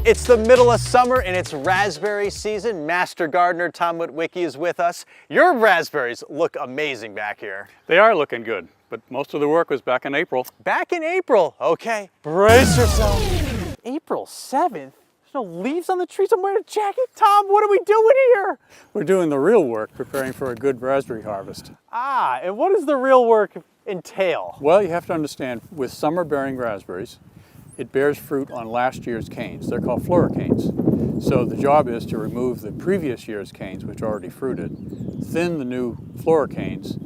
It's the middle of summer and it's raspberry season. Master gardener Tom Witwicky is with us. Your raspberries look amazing back here. They are looking good, but most of the work was back in April. Back in April, okay. Brace yourself. April 7th? There's no leaves on the trees. I'm wearing a jacket. Tom, what are we doing here? We're doing the real work, preparing for a good raspberry harvest. Ah, and what does the real work entail? Well, you have to understand, with summer-bearing raspberries, it bears fruit on last year's canes. They're called floricanes. So the job is to remove the previous year's canes, which already fruited, thin the new floricanes,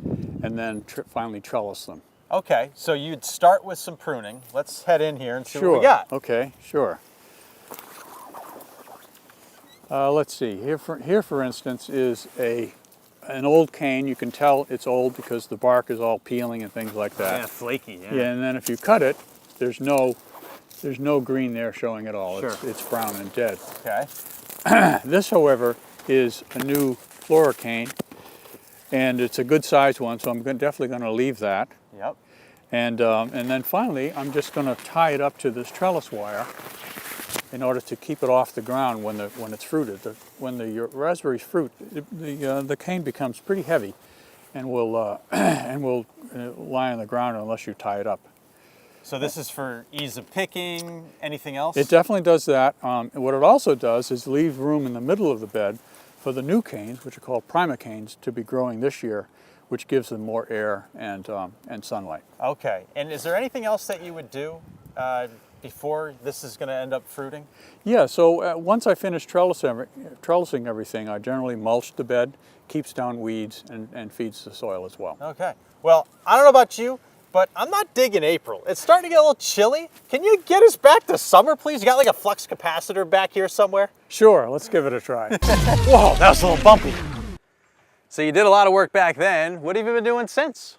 and then finally trellis them. Okay, so you'd start with some pruning. Let's head in here and see Sure. what we got. Okay, sure. Let's see. Here, for instance, is an old cane. You can tell it's old because the bark is all peeling and things like that. Yeah, flaky. Yeah, and then if you cut it, there's no green there showing at all. Sure. It's brown and dead. Okay. This, however, is a new floricane, and it's a good sized one, so I'm definitely going to leave that. Yep. And then finally, I'm just going to tie it up to this trellis wire in order to keep it off the ground when it's fruited. When the raspberries fruit, the cane becomes pretty heavy, and will lie on the ground unless you tie it up. So this is for ease of picking. Anything else? It definitely does that. And what it also does is leave room in the middle of the bed for the new canes, which are called prima-canes, to be growing this year, which gives them more air and sunlight. Okay. And is there anything else that you would do before this is going to end up fruiting? Yeah, so once I finish trellising everything, I generally mulch the bed, keeps down weeds, and feeds the soil as well. Okay. Well, I don't know about you, but I'm not digging April. It's starting to get a little chilly. Can you get us back to summer, please? You got like a flux capacitor back here somewhere? Sure, let's give it a try. Whoa, that was a little bumpy. So you did a lot of work back then. What have you been doing since?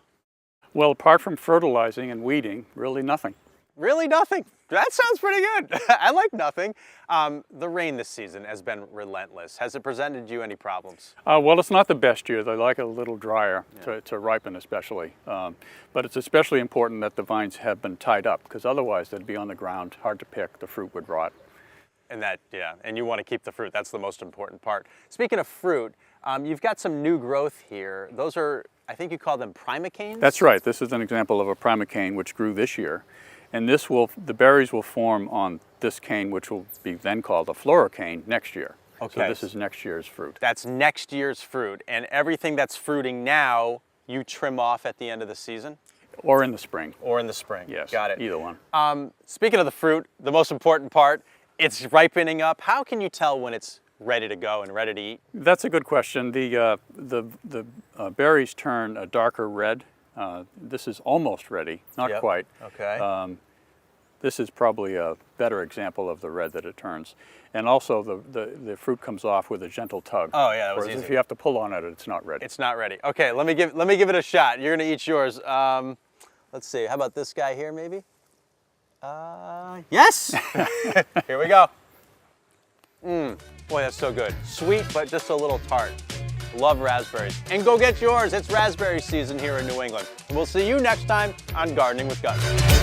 Well, apart from fertilizing and weeding, really nothing. Really nothing. That sounds pretty good. I like nothing. The rain this season has been relentless. Has it presented you any problems? Well, it's not the best year. They like it a little drier to ripen especially. But it's especially important that the vines have been tied up, because otherwise they'd be on the ground, hard to pick, the fruit would rot. And and you want to keep the fruit. That's the most important part. Speaking of fruit, you've got some new growth here. Those are, I think you call them prima-canes? That's right. This is an example of a prima-cane which grew this year. And the berries will form on this cane, which will be then called a floricane next year. Okay. So this is next year's fruit. That's next year's fruit. And everything that's fruiting now, you trim off at the end of the season? Or in the spring. Or in the spring. Yes. Got it. Either one. Speaking of the fruit, the most important part, it's ripening up. How can you tell when it's ready to go and ready to eat? That's a good question. The berries turn a darker red. This is almost ready, not quite. Okay. This is probably a better example of the red that it turns. And also the fruit comes off with a gentle tug. Oh yeah, that was Whereas easy. if you have to pull on it, it's not ready. It's not ready. Okay, let me give it a shot. You're gonna eat yours. Let's see, how about this guy here maybe? Yes! Here we go. Boy, that's so good. Sweet, but just a little tart. Love raspberries. And go get yours. It's raspberry season here in New England. We'll see you next time on Gardening with Gutner.